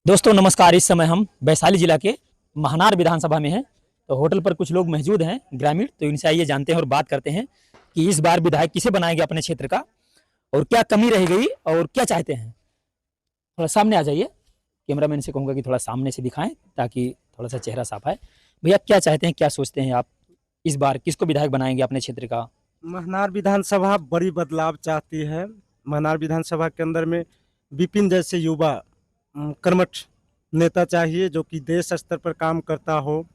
दोस्तों नमस्कार। इस समय हम वैशाली जिला के महनार विधानसभा में हैं। तो होटल पर कुछ लोग मौजूद हैं ग्रामीण, तो इनसे आइए जानते हैं और बात करते हैं कि इस बार विधायक किसे बनाएंगे अपने क्षेत्र का और क्या कमी रह गई और क्या चाहते हैं। थोड़ा सामने आ जाइए, कैमरामैन से कहूँगा कि थोड़ा सामने से दिखाएं ताकि थोड़ा सा चेहरा साफ आए। भैया क्या चाहते हैं, क्या सोचते हैं आप, इस बार किसको विधायक बनाएंगे अपने क्षेत्र का? महनार विधानसभा बड़ी बदलाव चाहती है। महनार विधानसभा के अंदर में विपिन जैसे युवा कर्मठ नेता चाहिए, जो कि देश स्तर पर काम करता हो,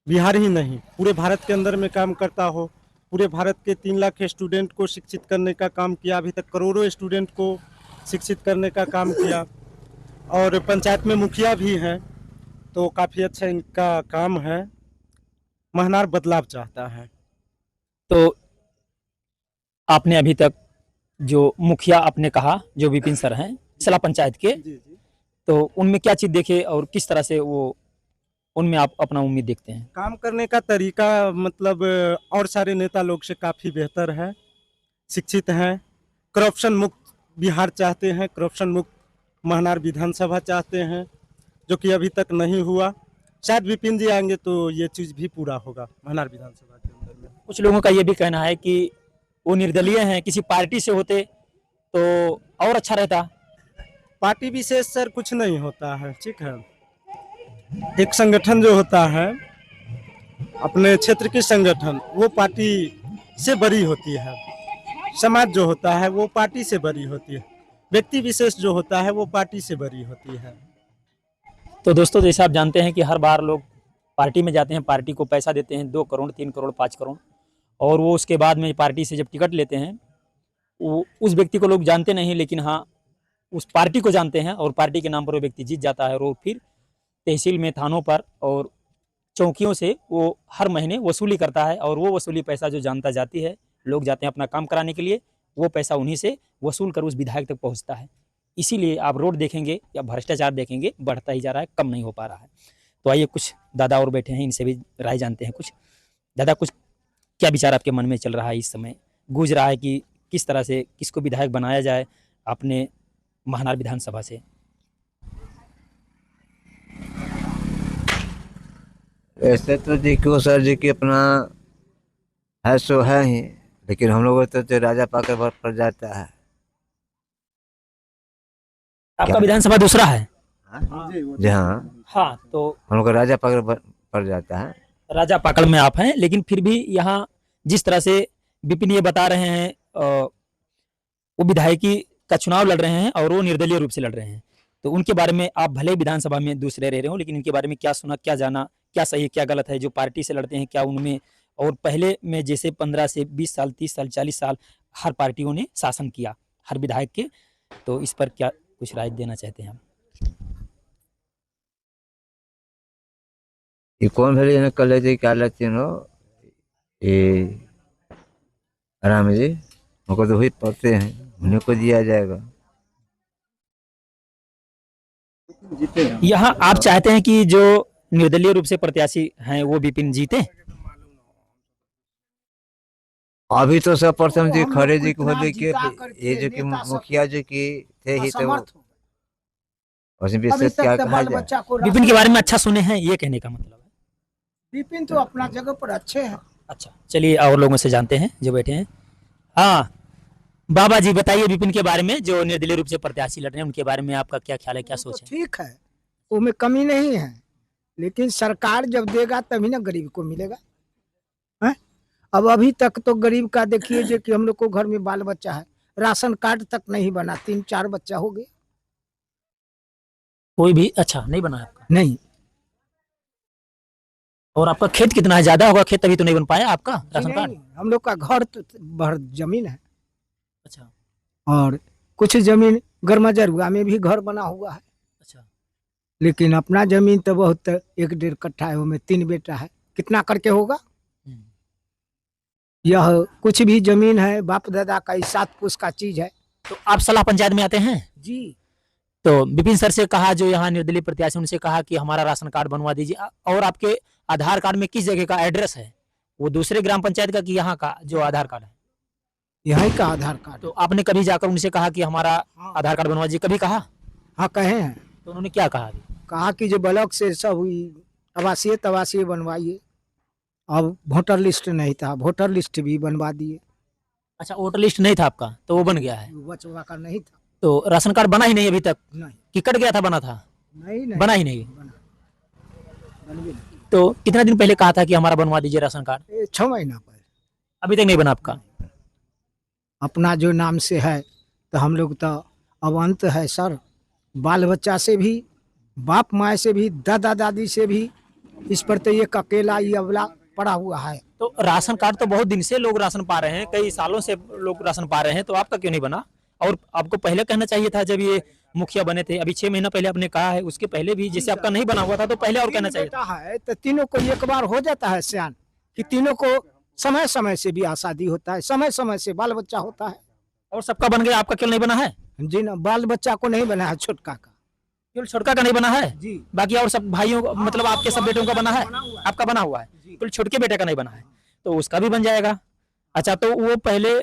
बिहार ही नहीं पूरे भारत के अंदर में काम करता हो। पूरे भारत के 3 लाख स्टूडेंट को शिक्षित करने का काम किया, अभी तक करोड़ों स्टूडेंट को शिक्षित करने का काम किया, और पंचायत में मुखिया भी हैं, तो काफ़ी अच्छा इनका काम है। महनार बदलाव चाहता है। तो आपने अभी तक जो मुखिया आपने कहा जो विपिन सर हैं सला पंचायत के, जी जी। तो उनमें क्या चीज देखे और किस तरह से वो उनमें आप अपना उम्मीद देखते हैं? काम करने का तरीका मतलब और सारे नेता लोग से काफ़ी बेहतर है, शिक्षित हैं, करप्शन मुक्त बिहार चाहते हैं, करप्शन मुक्त महनार विधानसभा चाहते हैं, जो कि अभी तक नहीं हुआ। शायद विपिन जी आएंगे तो ये चीज़ भी पूरा होगा महनार विधानसभा के अंदर में। कुछ लोगों का ये भी कहना है कि वो निर्दलीय हैं, किसी पार्टी से होते तो और अच्छा रहता। पार्टी विशेष सर कुछ नहीं होता है, ठीक है। एक संगठन जो होता है, अपने क्षेत्र की संगठन, वो पार्टी से बड़ी होती है। समाज जो होता है वो पार्टी से बड़ी होती है। व्यक्ति विशेष जो होता है वो पार्टी से बड़ी होती है। तो दोस्तों जैसे आप जानते हैं कि हर बार लोग पार्टी में जाते हैं, पार्टी को पैसा देते हैं 2 करोड़ 3 करोड़ 5 करोड़, और वो उसके बाद में पार्टी से जब टिकट लेते हैं वो उस व्यक्ति को लोग जानते नहीं, लेकिन हाँ उस पार्टी को जानते हैं और पार्टी के नाम पर वो व्यक्ति जीत जाता है और वो फिर तहसील में, थानों पर और चौकियों से वो हर महीने वसूली करता है, और वो वसूली पैसा जो जानता जाती है, लोग जाते हैं अपना काम कराने के लिए, वो पैसा उन्हीं से वसूल कर उस विधायक तक पहुंचता है। इसीलिए आप रोड देखेंगे या भ्रष्टाचार देखेंगे बढ़ता ही जा रहा है, कम नहीं हो पा रहा है। तो आइए कुछ दादा और बैठे हैं, इनसे भी राय जानते हैं। कुछ दादा, कुछ क्या विचार आपके मन में चल रहा है, इस समय गूंज रहा है कि किस तरह से किसको विधायक बनाया जाए अपने महनार विधानसभा से? ऐसे तो देखो सर जी की अपना है सो है ही, लेकिन हम लोग तो राजा पाकर पड़ जाता है। आपका क्या? विधानसभा दूसरा है? हाँ? जी हाँ, हाँ, तो हम लोग का राजा पाकर पड़ जाता है। राजा पाकड़ में आप हैं, लेकिन फिर भी यहाँ जिस तरह से विपिन ये बता रहे हैं वो विधायकी का चुनाव लड़ रहे हैं और वो निर्दलीय रूप से लड़ रहे हैं, तो उनके बारे में आप भले ही विधानसभा में दूसरे रह रहे हो, लेकिन इनके बारे में क्या सुना, क्या जाना, क्या सही है क्या गलत है? जो पार्टी से लड़ते हैं क्या उनमें, और पहले में जैसे 15 से 20 साल 30 साल 40 साल हर पार्टियों ने शासन किया हर विधायक के, तो इस पर क्या कुछ राय देना चाहते हैं हम? ये कौन भले ने कल जी क्या लगती हो ये राम जी, हमको तो वही पढ़ते हैं, उन्हें को दिया जाएगा। यहाँ आप चाहते हैं कि जो निर्दलीय रूप से प्रत्याशी हैं वो विपिन जीते? अभी तो सब प्रथम जी खड़े जी को देखिए, ये जो कि मुखिया जी की थे ही, तो उसमें विशेष क्या कहा जाए? विपिन के बारे में अच्छा सुने हैं, ये कहने का मतलब है। विपिन तो अपना जगह पर अच्छे हैं। अच्छा, चलिए और लोगों से जानते हैं जो बैठे हैं। हाँ बाबा जी बताइए, विपिन के बारे में जो निर्दलीय रूप से प्रत्याशी लड़ रहे हैं उनके बारे में आपका क्या ख्याल है, क्या सोच है? ठीक है, उसमें कमी नहीं है, लेकिन सरकार जब देगा तभी ना गरीब को मिलेगा। है? अब अभी तक तो गरीब का देखिए जो कि हम लोग को घर में बाल बच्चा है, राशन कार्ड तक नहीं बना, 3-4 बच्चा हो गया। कोई भी अच्छा नहीं बना है आपका? नहीं, और आपका खेत कितना है? ज्यादा होगा खेत, तभी तो नहीं बन पाया आपका राशन कार्ड। नहीं, हम लोग का घर तो भर जमीन है, अच्छा और कुछ जमीन गरमजरुआ में भी घर बना हुआ है, अच्छा। लेकिन अपना जमीन तो बहुत 1-1.5 कट्ठा है, उसमें 3 बेटा है, कितना करके होगा? यह कुछ भी जमीन है बाप दादा का, 7 पुश्त का चीज है। तो आप सलाह पंचायत में आते हैं? जी, तो विपिन सर से कहा, जो यहाँ निर्दलीय प्रत्याशी, उनसे कहा कि हमारा राशन कार्ड बनवा दीजिए, और आपके आधार कार्ड में किस जगह का एड्रेस है, वो दूसरे ग्राम पंचायत का कि यहाँ का जो आधार कार्ड है? यही का आधार कार्ड। तो आपने कभी जाकर उनसे कहा कि हमारा हाँ, आधार कार्ड बनवा दीजिए, कभी कहा? हाँ कहे हैं। तो उन्होंने क्या कहा अभी? कहा कि जो ब्लॉक से सब आवासीय तवासीय बनवाइए। अब वोटर लिस्ट नहीं था, वोटर लिस्ट भी बनवा दिए। अच्छा, वोटर लिस्ट नहीं था आपका तो वो बन गया है। बचवा का नहीं था। तो राशन कार्ड बना ही नहीं अभी तक नहीं कि कट गया था, बना था? नहीं नहीं बना ही नहीं। बना, बनवे नहीं। तो कितना दिन पहले कहा था कि हमारा बनवा दीजिए राशन कार्ड? ये 6 महीना पहले। अभी तक नहीं बना आपका? अपना जो नाम से है तो हम लोग तो अब अंत है सर। बाल बच्चा से भी, बाप माँ से भी, दादा दादी से भी इस पर तो ये अकेला ये अवला पड़ा हुआ है। तो राशन कार्ड तो बहुत दिन से लोग राशन पा रहे हैं, कई सालों से लोग राशन पा रहे हैं, तो आपका क्यों नहीं बना? और आपको पहले कहना चाहिए था जब ये मुखिया बने थे। अभी 6 महीना पहले आपने कहा है, उसके पहले भी जैसे आपका नहीं बना हुआ था तो पहले और कहना चाहिए था। बेटा है तो तीनों को एक बार हो जाता है सियान कि तीनों को समय समय से भी शादी होता है, समय समय से बाल बच्चा होता है। और सबका बन गया, आपका क्यों नहीं बना है? जी ना, बाल बच्चा को नहीं बना है, छोटका का। केवल छोटका का नहीं बना है जी बाकी और सब भाइयों मतलब आपके सब बेटों का बना है, आपका बना हुआ है, केवल छोटके बेटे का नहीं बना है, तो उसका भी बन जाएगा। अच्छा, तो वो पहले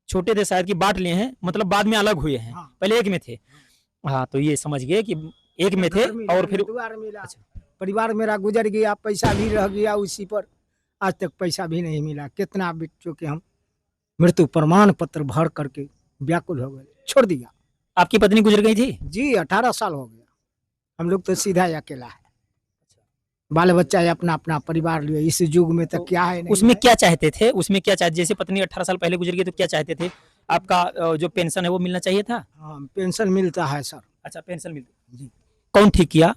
छोटे थे शायद कि बांट लिए हैं, मतलब बाद में अलग हुए हैं, हाँ। पहले एक में थे। हाँ, तो ये समझ गए कि एक में थे और फिर द्वार मिला। अच्छा। परिवार मेरा गुजर गया, पैसा भी रह गया उसी पर, आज तक पैसा भी नहीं मिला। कितना बच्चों के हम मृत्यु प्रमाण पत्र भर करके व्याकुल हो गए, छोड़ दिया। आपकी पत्नी गुजर गई थी? जी 18 साल हो गया। हम लोग तो सीधा अकेला है, बाल बच्चा है, अपना अपना परिवार लिए। इस युग में तो क्या है नहीं उसमें है। क्या चाहते थे? उसमें क्या चाहते, जैसे पत्नी 18 साल पहले गुजर गई तो क्या चाहते थे? आपका जो पेंशन है वो मिलना चाहिए था? हाँ, पेंशन मिलता है सर। अच्छा, पेंशन मिलती जी। कौन ठीक किया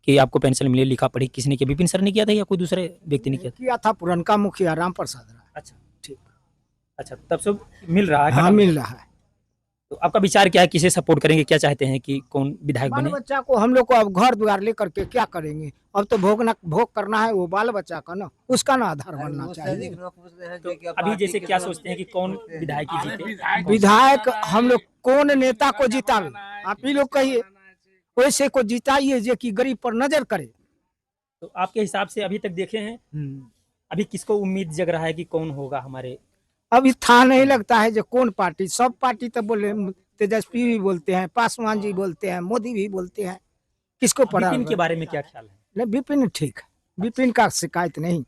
कि आपको पेंशन मिले? लिखा पढ़ी किसने किया? विपिन सर ने किया था या कोई दूसरे व्यक्ति ने किया था? किया था पुरनका मुखिया राम प्रसाद राय। अच्छा ठीक। अच्छा, तब से मिल रहा है? हाँ, मिल रहा है। तो आपका विचार क्या है, किसे सपोर्ट करेंगे? क्या चाहते हैं कि कौन विधायक बाल बने? बच्चा को हम लोग को अब घर द्वार लेकर के क्या करेंगे? अब तो भोग करना है वो बाल बच्चा का ना, उसका ना आधार बनना चाहिए। तो अभी जैसे क्या सोचते हैं कि कौन विधायक ही जीते? विधायक हम लोग कौन नेता को जितावे, आप ही लोग कहिए। वैसे को जिताइए जो कि गरीब पर नजर करे। तो आपके हिसाब से अभी तक देखे हैं, अभी किसको उम्मीद जग रहा है कि कौन होगा हमारे? अभी था नहीं लगता है जो कौन पार्टी, सब पार्टी तो बोले, तेजस्वी भी बोलते हैं, पासवान जी बोलते हैं, मोदी भी बोलते हैं। किसको पड़ा? विपिन के बारे में क्या ख्याल है? नहीं, विपिन ठीक है, विपिन का शिकायत नहीं।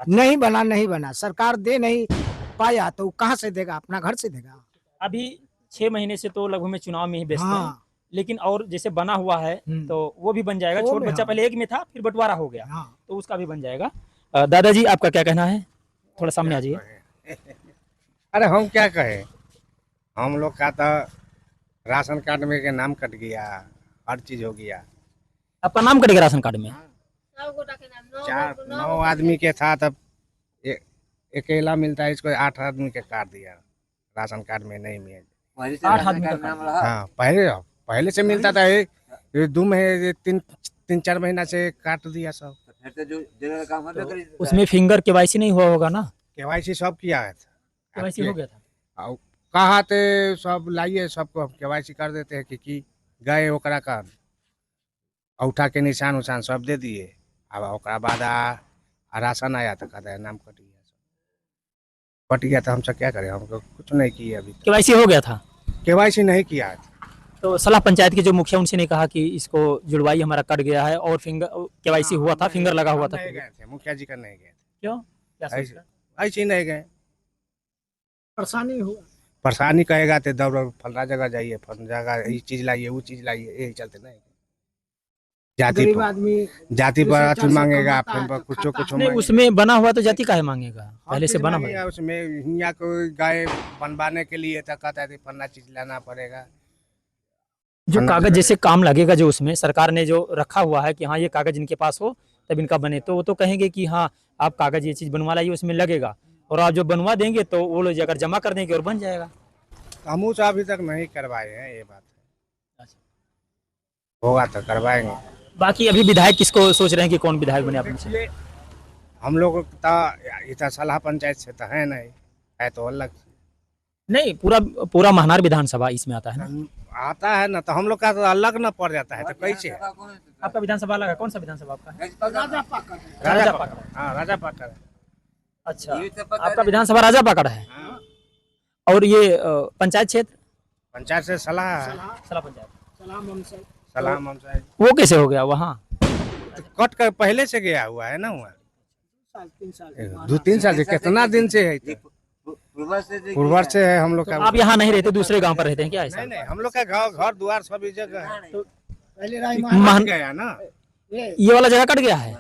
नहीं बना, नहीं बना, सरकार दे नहीं पाया तो कहाँ से देगा? अपना घर से देगा। अभी 6 महीने से तो लगभग में चुनाव में ही व्यस्त हैं, हाँ। लेकिन और जैसे बना हुआ है तो वो भी बन जाएगा। वो छोट भी, बच्चा हाँ। पहले एक में था, फिर बंटवारा हो गया, हाँ। तो उसका भी बन जाएगा। दादाजी, आपका क्या कहना है? थोड़ा सामने आ जाइए। अरे हम क्या कहें, हम लोग का तो राशन कार्ड में के नाम कट गया, हर चीज हो गया। आपका नाम कटेगा राशन कार्ड में? 9 आदमी के था, तब अकेला मिलता है, इसको 8 आदमी के काट दिया। राशन कार्ड में नहीं मिल। 8 आदमी का नाम रहा? हाँ, पहले से मिलता था, ये 2 महीने 3-4 महीना से काट दिया सब। उसमें फिंगर केवाईसी नहीं हुआ होगा ना? केवाईसी सब किया है, केवाईसी हो गया था। कहा थे सब लाइए, सबको केवाईसी कर देते हैं कि गए ओकरा का औठा के निशान उशान सब दे दिए। अब ओकरा बाद राशन आया तो कहता है नाम कट गया। कट गया तो हम सब क्या करें, हमको कुछ नहीं किया अभी। केवाईसी हो गया था? केवाईसी नहीं किया है। तो सलाह पंचायत के जो मुखिया उनसे ने कहा कि इसको जुड़वाई, हमारा कट गया है और फिंगर केवाईसी हुआ था, फिंगर लगा हुआ था। नहीं गए थे, मुखिया जी का नहीं गए थे। क्यों? क्या सोच रहे? ऐसे ही नहीं गए। परेशानी हुआ। परेशानी कहेगा तो दौड़ फलना जगह जाइए, फलना जगह ये चीज लाइए, वो चीज लाइए, यही चलते नहीं। गरीब आदमी जाति पर जैसे अथी चार सौ मांगेगा, कमाता है फिर तो कुछ खाता कुछ है। नहीं, उसमें बना हुआ तो जाति काहे मांगेगा? पहले से बना हुआ है। उसमें हिया को गाय बनवाने के लिए तो कहता है फलना चीज लाना पड़ेगा। जो कागज जैसे काम लगेगा, जो उसमें सरकार ने जो रखा हुआ है कि हाँ ये कागज इनके पास हो तब इनका बने, तो वो तो कहेंगे कि हाँ आप कागज ये चीज बनवा लाइए, उसमें लगेगा, और आप जो बनवा देंगे तो वो लोग अगर जमा कर देंगे और बन जाएगा। हम तो अभी तक नहीं करवाए हैं, ये बात है। होगा तो करवाएंगे। बाकी अभी विधायक किसको सोच रहे हैं कि कौन विधायक बने अपने से? हम लोग इतना सलाह पंचायत से तो है नहीं, है तो अलग से। नहीं, पूरा महानार विधानसभा इसमें आता है ना? आता है ना, तो हम लोग का तो अलग ना पड़ जाता है, तो कैसे है? आपका विधानसभा अलग है? कौन सा विधानसभा आपका है? राजा पाकर। हाँ, राजा पाकर। अच्छा, आपका विधानसभा राजा पाकड़ है। और ये पंचायत क्षेत्र? पंचायत से सलाह है। सला पंचायत। सलाह पंचायत वो कैसे हो गया वहाँ? कट कर पहले से गया हुआ है ना वहाँ 2-3 साल से कितना दिन से है पूर्वर से है हम लोग तो का। आप यहाँ नहीं रहते, दूसरे गांव पर रहते हैं क्या ऐसा? नहीं हम लोग का घर द्वार सभी जगह है। पहले राय मान गया ना ये वाला जगह कट गया है?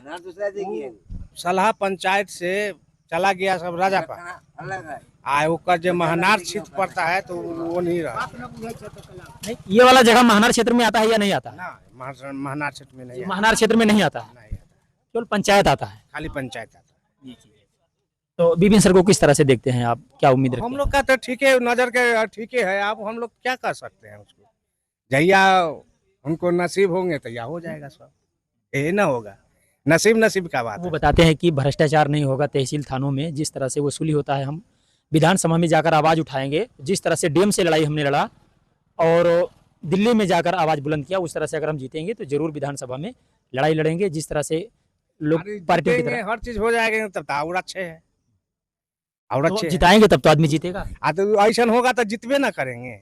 सलाह पंचायत से चला गया सब राजा पर आ ओकर जो महनार क्षेत्र पड़ता है तो वो नहीं रहा नहीं, ये वाला जगह महनार क्षेत्र में आता है या नहीं आता है? ना महनार क्षेत्र में नहीं है, महनार क्षेत्र में नहीं आता है, नहीं आता, केवल पंचायत आता है। खाली पंचायत आता है। तो बिपिन सर को किस तरह से देखते हैं आप, क्या उम्मीद रखते हम हैं? लोग का तो ठीक है, नजर के ठीक है। अब हम लोग क्या कर सकते हैं उसको, जहिया उनको नसीब होंगे तो या हो जाएगा सब, ये ना होगा नसीब का बात वो है। बताते हैं कि भ्रष्टाचार नहीं होगा तहसील थानों में, जिस तरह से वसूली होता है हम विधानसभा में जाकर आवाज़ उठाएंगे। जिस तरह से डीएम से लड़ाई हमने लड़ा और दिल्ली में जाकर आवाज़ बुलंद किया, उस तरह से अगर हम जीतेंगे तो जरूर विधानसभा में लड़ाई लड़ेंगे। जिस तरह से लोग अरे पार्टी की जीतेंगे, तरह हर चीज हो जाएगा तब तो और अच्छे है, और तो अच्छे है। जिताएंगे तब तो आदमी जीतेगा। तो ऐसा होगा तो जितबे ना करेंगे।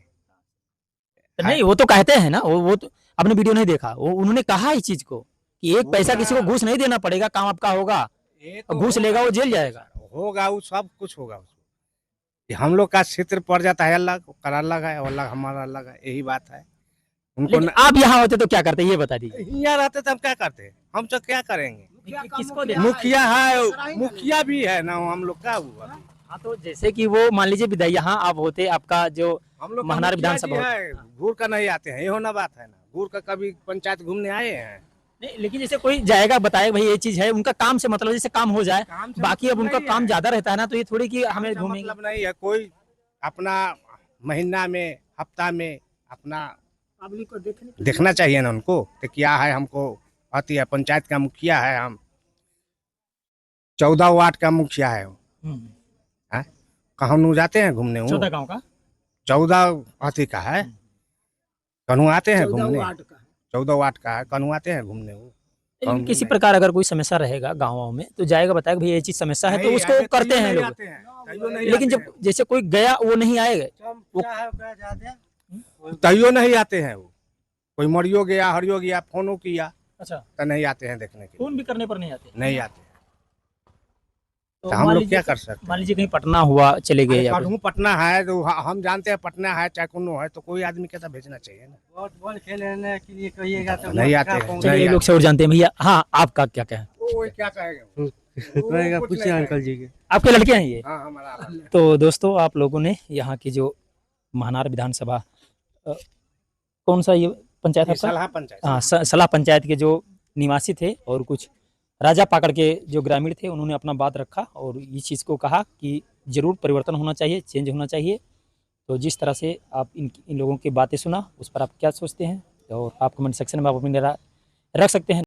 नहीं, वो तो कहते हैं ना, वो तो आपने वीडियो नहीं देखा, वो उन्होंने कहा इस चीज को कि एक पैसा किसी को घूस नहीं देना पड़ेगा, काम आपका होगा, ये और घूस लेगा वो जेल जाएगा। होगा, वो सब कुछ होगा उसको। ये हम लोग का क्षेत्र पड़ जाता है अलग, कर अलग है, अलग हमारा अलग है, यही बात है। उनको लेकिन आप यहाँ होते तो क्या करते, ये बता दीजिए। यहाँ रहते तो हम क्या करते, हम तो क्या करेंगे। किसको दे? मुखिया है, मुखिया भी है ना हम लोग का हुआ। हाँ, तो जैसे कि वो मान लीजिए विधायक यहाँ आप होते, आपका जो हम लोग महनार विधानसभा है, घूर का नहीं आते हैं, ये होना बात है ना। घूर का कभी पंचायत घूमने आए हैं? नहीं, लेकिन जैसे कोई जाएगा बताएगा भाई ये चीज है, उनका काम से मतलब जैसे काम हो जाए, काम से बाकी अब मतलब उनका नहीं काम है। ज्यादा रहता है ना, तो ये थोड़ी कि हमें ऐसा घूमेंगे। मतलब नहीं है, कोई अपना महीना में हफ्ता में अपना पब्लिक को देखने देखना चाहिए ना उनको, तो क्या है हमको आती है। पंचायत का मुखिया है, हम 14 वार्ड का मुखिया है। कहाँ जाते हैं घूमने, 14 गाँव का 14 अथी का है, कन्हू आते हैं घूमने। वार्ड का 14 वार्ड का है, कन्हू आते हैं घूमने। वो लेकिन किसी प्रकार अगर कोई समस्या रहेगा गाँव में तो जाएगा बताएगा भाई ये चीज समस्या है, तो नहीं, उसको आते करते तैयो हैं नहीं लोग। आते हैं, तैयो नहीं लेकिन आते जब जैसे कोई गया वो नहीं आएगा, हैं। तैयो नहीं आते हैं। वो कोई मरियो गया, हरियो गया, फोनो किया अच्छा, तो नहीं आते हैं देखने के लिए, फोन भी करने पर नहीं आते। नहीं आते हैं। तो तो हम मान लोग लीजिए- क्या कर सकते हैं। मान लीजिए कहीं पटना हुआ चले गए या कुछ। कटहू पटना है तो हम जानते हैं, पटना है चाहे कोनो है, तो कोई आदमी के साथ भेजना चाहिए ना। बॉल खेलने के लिए कहिएगा तो नहीं आते हैं, चलिए नहीं एक लोग से और जानते हैं भैया। हाँ, आपका क्या कहें, वो क्या कहेगा, कहेगा कुछ पूछिए नहीं अंकल जी के। आपके लड़के हैं ये? हाँ हमारा तो दोस्तों आप लोगों ने यहाँ की जो महनार विधानसभा कौन सा ये पंचायत आपका? सलाह पंचायत। हाँ, सलाह पंचायत के जो निवासी थे और कुछ राजा पाकड़ के जो ग्रामीण थे, उन्होंने अपना बात रखा और इस चीज़ को कहा कि ज़रूर परिवर्तन होना चाहिए, चेंज होना चाहिए। तो जिस तरह से आप इन लोगों की बातें सुना, उस पर आप क्या सोचते हैं, और आप कमेंट सेक्शन में आप अपनी राय रख सकते हैं।